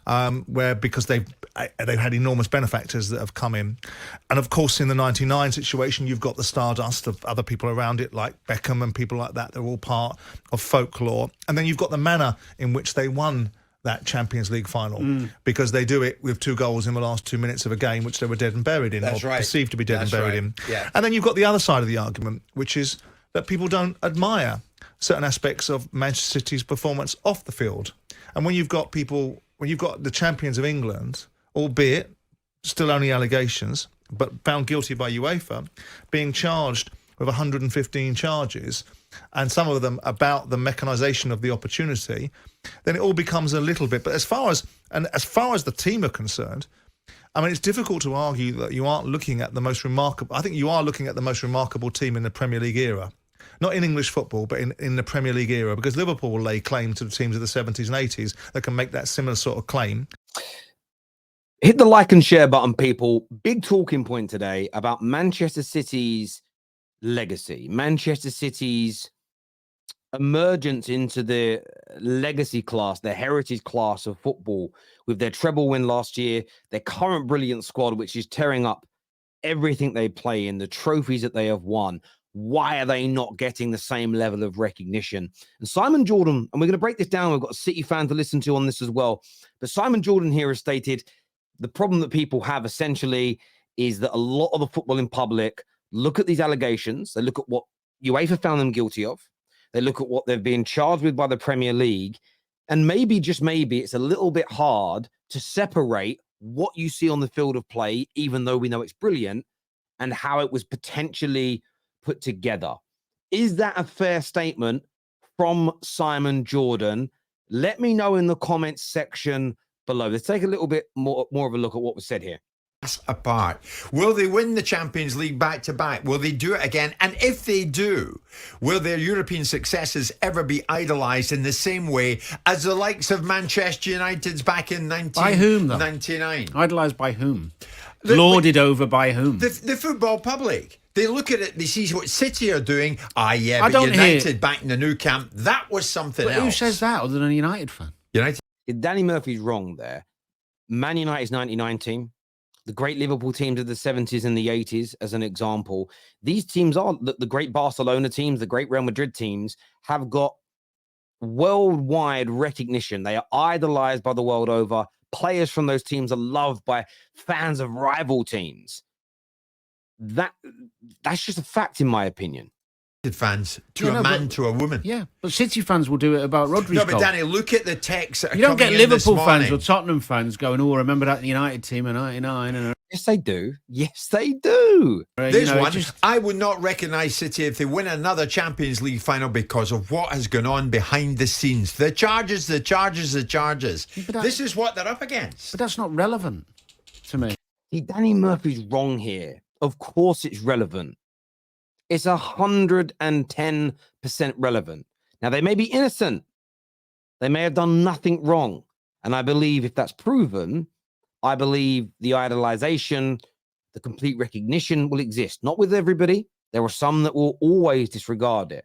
where because they've had enormous benefactors that have come in. And of course, in the 99 situation, you've got the stardust of other people around it, like Beckham and people like that. They're all part of folklore. And then you've got the manner in which they won that Champions League final, because they do it with 2 goals in the last 2 minutes of a game, which they were dead and buried in, or perceived to be dead and buried in. Yeah. And then you've got the other side of the argument, which is that people don't admire certain aspects of Manchester City's performance off the field. And when you've got the champions of England, albeit still only allegations, but found guilty by UEFA, being charged with 115 charges, and some of them about the mechanisation of the opportunity, then it all becomes a little bit. But as far as the team are concerned, I mean, it's difficult to argue that you aren't looking at the most remarkable. I think you are looking at the most remarkable team in the Premier League era. Not in English football, but in the Premier League era, because Liverpool will lay claim to the teams of the 70s and 80s that can make that similar sort of claim. Hit the like and share button, people. Big talking point today about Manchester City's legacy, Manchester City's emergence into the legacy class, the heritage class of football, with their treble win last year, their current brilliant squad, which is tearing up everything they play in, the trophies that they have won. Why are they not getting the same level of recognition? And Simon Jordan, and we're going to break this down. We've got a City fan to listen to on this as well. But Simon Jordan here has stated the problem that people have essentially is that a lot of the footballing public look at these allegations. They look at what UEFA found them guilty of. They look at what they've been charged with by the Premier League. And maybe, just maybe, it's a little bit hard to separate what you see on the field of play, even though we know it's brilliant, and how it was potentially put together. Is that a fair statement from Simon Jordan? Let me know in the comments section below. Let's take a little bit more of a look at what was said here. Apart. Will they win the Champions League back to back? Will they do it again? And if they do, will their European successes ever be idolised in the same way as the likes of Manchester United's back in 1999? Idolised by whom? Lauded over by whom? The football public. They look at it, they see what City are doing. But United back in the new camp, that was something else. Who says that other than a United fan? United. Danny Murphy's wrong there. Man United's 99 team, the great Liverpool teams of the 70s and the 80s, as an example. These teams are the great Barcelona teams, the great Real Madrid teams, have got worldwide recognition. They are idolized by the world over. Players from those teams are loved by fans of rival teams. That's just a fact, in my opinion. Fans to a man, to a woman. Yeah, but City fans will do it about Rodri's No, but goal. Danny, look at the texts that are You don't get coming in Liverpool this fans morning. or Tottenham fans going, "Oh, remember that United team in '99?" And Yes, they do. Yes, they do. There's one. I would not recognise City if they win another Champions League final because of what has gone on behind the scenes. The charges. This is what they're up against. But that's not relevant to me. See, Danny Murphy's wrong here. Of course it's relevant. It's 110% relevant. Now, they may be innocent. They may have done nothing wrong. And I believe if that's proven, I believe the idolization, the complete recognition will exist. Not with everybody. There are some that will always disregard it.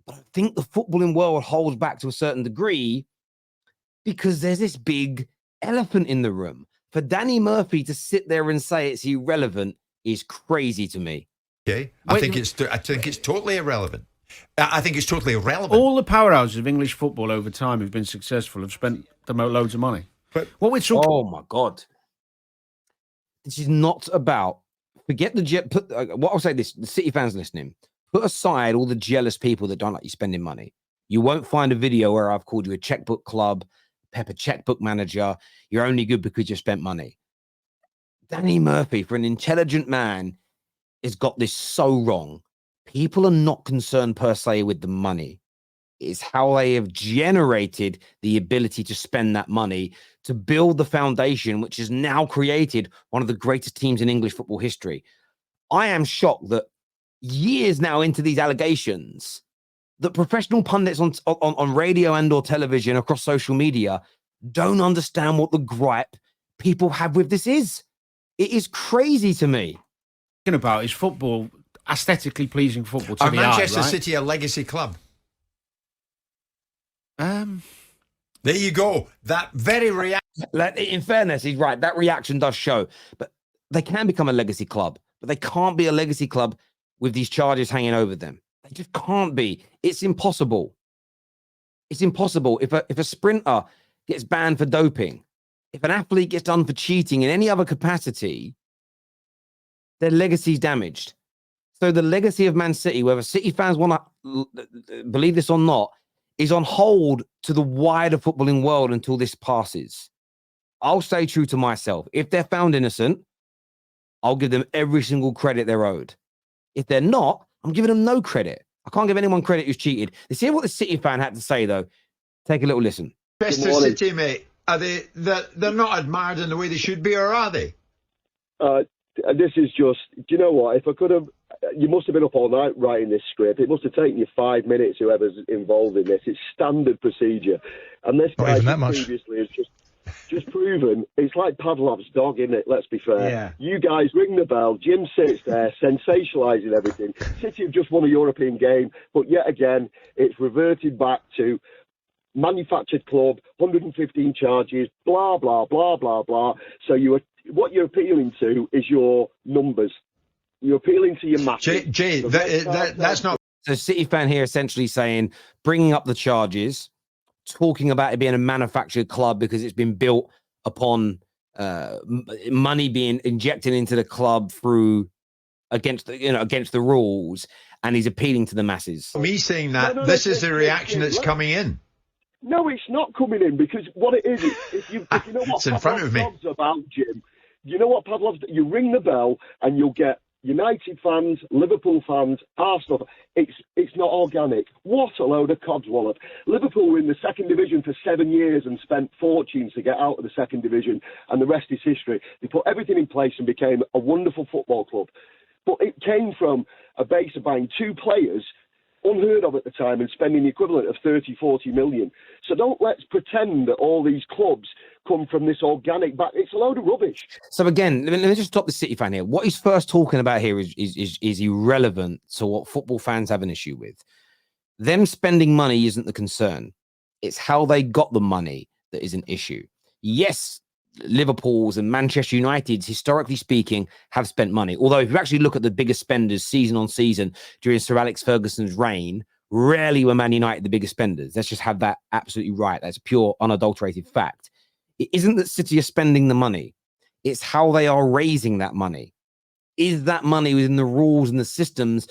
But I think the footballing world holds back to a certain degree because there's this big elephant in the room. For Danny Murphy to sit there and say it's irrelevant is crazy to me. Okay, I think it's totally irrelevant. I think it's totally irrelevant. All the powerhouses of English football over time who've been successful have spent loads of money. But what we're talking, oh my God, this is not about. Forget the what I'll say. This, the City fans listening, put aside all the jealous people that don't like you spending money. You won't find a video where I've called you a checkbook club, Pepper checkbook manager. You're only good because you spent money. Danny Murphy, for an intelligent man, has got this so wrong. People are not concerned per se with the money. It's how they have generated the ability to spend that money to build the foundation, which has now created one of the greatest teams in English football history. I am shocked that years now into these allegations, that professional pundits on radio and or television across social media don't understand what the gripe people have with this is. It is crazy to me. About is football, aesthetically pleasing football to Are the Manchester eye, right? City a legacy club? There you go. That very reaction. Like, in fairness, he's right. That reaction does show. But they can become a legacy club, but they can't be a legacy club with these charges hanging over them. They just can't be. It's impossible. It's impossible. If a sprinter gets banned for doping, if an athlete gets done for cheating in any other capacity, their legacy is damaged. So the legacy of Man City, whether City fans want to believe this or not, is on hold to the wider footballing world until this passes. I'll stay true to myself. If they're found innocent, I'll give them every single credit they're owed. If they're not, I'm giving them no credit. I can't give anyone credit who's cheated. Let's hear what the City fan had to say, though. Take a little listen. Manchester City, mate, are they're not admired in the way they should be, or are they? This is just, do you know what? If I could have, you must have been up all night writing this script. It must have taken you 5 minutes, whoever's involved in this. It's standard procedure. And this guy previously has just proven it's like Pavlov's dog, isn't it? Let's be fair. Yeah. You guys ring the bell. Jim sits there sensationalising everything. City have just won a European game, but yet again, it's reverted back to manufactured club, 115 charges, blah, blah, blah, blah, blah. So what you're appealing to is your numbers. You're appealing to your masses. Jay, that's not... So City fan here essentially saying, bringing up the charges, talking about it being a manufactured club because it's been built upon money being injected into the club through against the rules, and he's appealing to the masses. Me saying that, this is the reaction that's coming in. No, it's not coming in, because what it is if you know what it's in front of me. Pavlov's about, Jim, you know what Pavlov's, you ring the bell and you'll get United fans, Liverpool fans, Arsenal. It's not organic. What a load of codswallop. Liverpool were in the second division for 7 years and spent fortunes to get out of the second division, and the rest is history. They put everything in place and became a wonderful football club. But it came from a base of buying 2 players, unheard of at the time, and spending the equivalent of 30, 40 million. So let's pretend that all these clubs come from this organic back. It's a load of rubbish. So again, let me just stop the City fan here. What he's first talking about here is irrelevant to what football fans have an issue with. Them spending money isn't the concern. It's how they got the money that is an issue. Yes, Liverpool's and Manchester United's, historically speaking, have spent money. Although if you actually look at the biggest spenders season on season during Sir Alex Ferguson's reign, rarely were Man United the biggest spenders. Let's just have that absolutely right. That's a pure, unadulterated fact. It isn't that City are spending the money. It's how they are raising that money. Is that money within the rules and the systems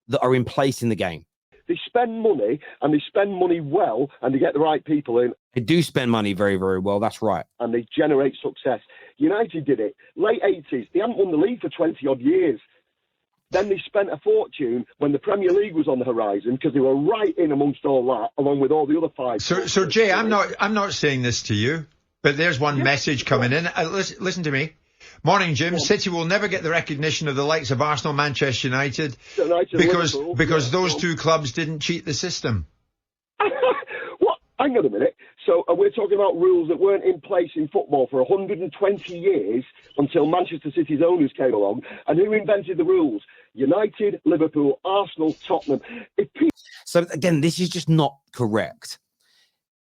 that are in place in the game? They spend money, and they spend money well, and they get the right people in. They do spend money very, very well. That's right. And they generate success. United did it. Late 80s, they hadn't won the league for 20-odd years. Then they spent a fortune when the Premier League was on the horizon, because they were right in amongst all that, along with all the other 5. So Jay, I'm not saying this to you, but there's one message coming in. Listen to me. Morning, Jim. City will never get the recognition of the likes of Arsenal, Manchester United, because those 2 clubs didn't cheat the system. What? Hang on a minute. So we're talking about rules that weren't in place in football for 120 years until Manchester City's owners came along. And who invented the rules? United, Liverpool, Arsenal, Tottenham. So again, this is just not correct.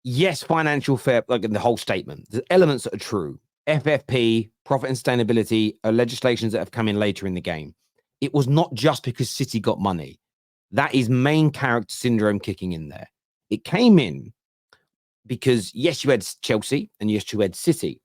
Yes, financial fair, like in the whole statement, the elements that are true. FFP, profit and sustainability, are legislations that have come in later in the game. It was not just because City got money. That is main character syndrome kicking in there. It came in because, yes, you had Chelsea and yes, you had City.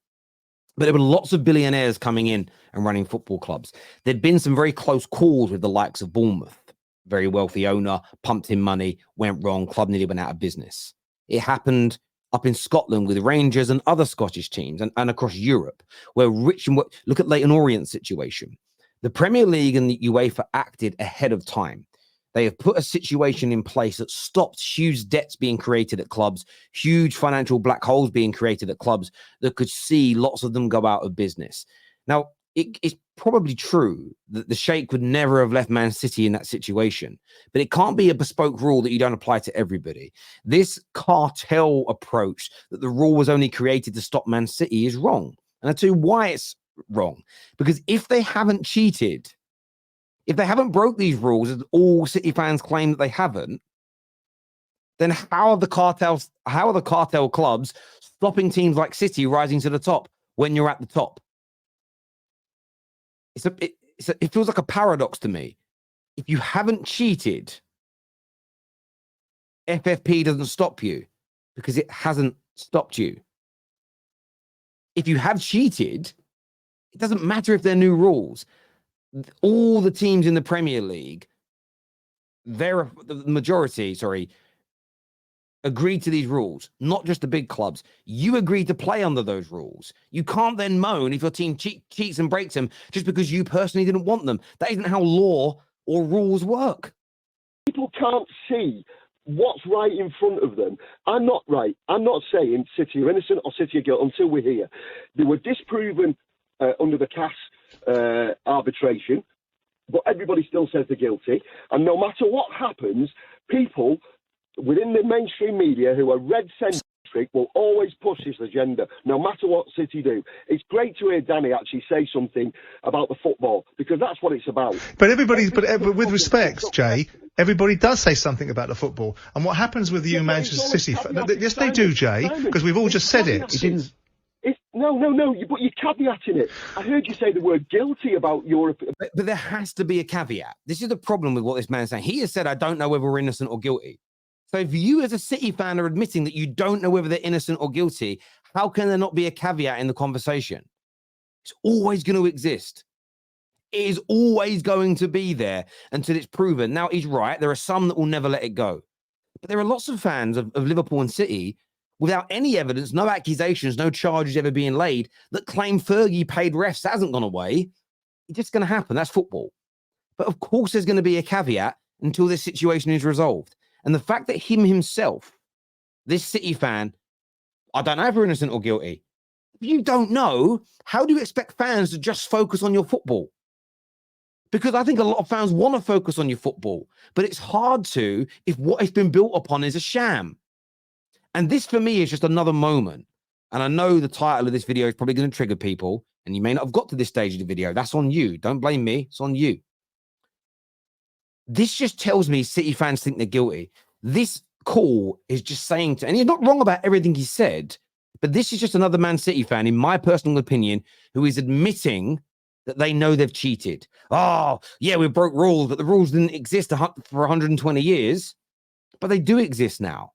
But there were lots of billionaires coming in and running football clubs. There'd been some very close calls with the likes of Bournemouth. Very wealthy owner, pumped in money, went wrong, club nearly went out of business. It happened up in Scotland with Rangers and other Scottish teams, and across Europe, where look at Leyton Orient's situation. The Premier League and the UEFA acted ahead of time. They have put a situation in place that stopped huge debts being created at clubs, huge financial black holes being created at clubs that could see lots of them go out of business. Now, it's probably true that the Sheikh would never have left Man City in that situation, but it can't be a bespoke rule that you don't apply to everybody. This cartel approach that the rule was only created to stop Man City is wrong. And I'll tell you why it's wrong. Because if they haven't cheated, if they haven't broke these rules, as all City fans claim that they haven't, then how are the cartel clubs stopping teams like City rising to the top when you're at the top. It feels like a paradox to me. If you haven't cheated, FFP doesn't stop you because it hasn't stopped you. If you have cheated, it doesn't matter if they're new rules. All the teams in the Premier League, the majority, agreed to these rules, not just the big clubs. You agreed to play under those rules. You can't then moan if your team cheats and breaks them just because you personally didn't want them. That isn't how law or rules work. People can't see what's right in front of them. I'm not saying City are innocent or City are guilty until we're here. They were disproven under the CAS arbitration, but everybody still says they're guilty. And no matter what happens, people within the mainstream media who are red-centric will always push this agenda, no matter what City do. It's great to hear Danny actually say something about the football, because that's what it's about. But with respect, Jay, everybody does say something about the football. And what happens with you, Manchester City? Yes, they do, Jay, because we've all just said it. No, but you're caveating it. I heard you say the word guilty about Europe. But there has to be a caveat. This is the problem with what this man's saying. He has said, I don't know whether we're innocent or guilty. So if you as a City fan are admitting that you don't know whether they're innocent or guilty, how can there not be a caveat in the conversation? It's always going to exist. It is always going to be there until it's proven. Now, he's right. There are some that will never let it go. But there are lots of fans of Liverpool and City without any evidence, no accusations, no charges ever being laid, that claim Fergie paid refs. That hasn't gone away. It's just going to happen. That's football. But of course, there's going to be a caveat until this situation is resolved. And the fact that himself, this City fan, I don't know if we're innocent or guilty. If you don't know, how do you expect fans to just focus on your football? Because I think a lot of fans want to focus on your football, but it's hard to if what it's been built upon is a sham. And this, for me, is just another moment. And I know the title of this video is probably going to trigger people, and you may not have got to this stage of the video. That's on you. Don't blame me. It's on you. This just tells me City fans think they're guilty. This call is just saying to, and he's not wrong about everything he said, but this is just another Man City fan, in my personal opinion, who is admitting that they know they've cheated. Oh, yeah, we broke rules, but the rules didn't exist for 120 years, but they do exist now.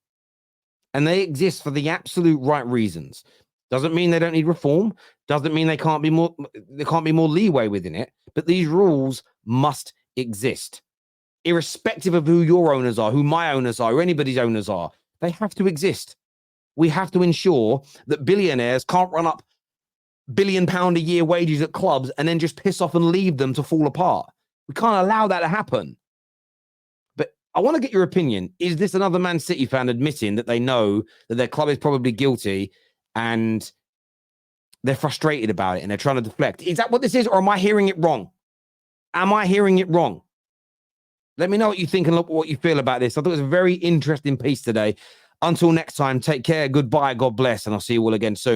And they exist for the absolute right reasons. Doesn't mean they don't need reform. Doesn't mean there can't be more leeway within it, but these rules must exist. Irrespective of who your owners are, who my owners are, who anybody's owners are, they have to exist. We have to ensure that billionaires can't run up £1 billion a year wages at clubs and then just piss off and leave them to fall apart. We can't allow that to happen. But I want to get your opinion. Is this another Man City fan admitting that they know that their club is probably guilty and they're frustrated about it and they're trying to deflect? Is that what this is, or am I hearing it wrong? Am I hearing it wrong? Let me know what you think and what you feel about this. I thought it was a very interesting piece today. Until next time, take care, goodbye, God bless, and I'll see you all again soon.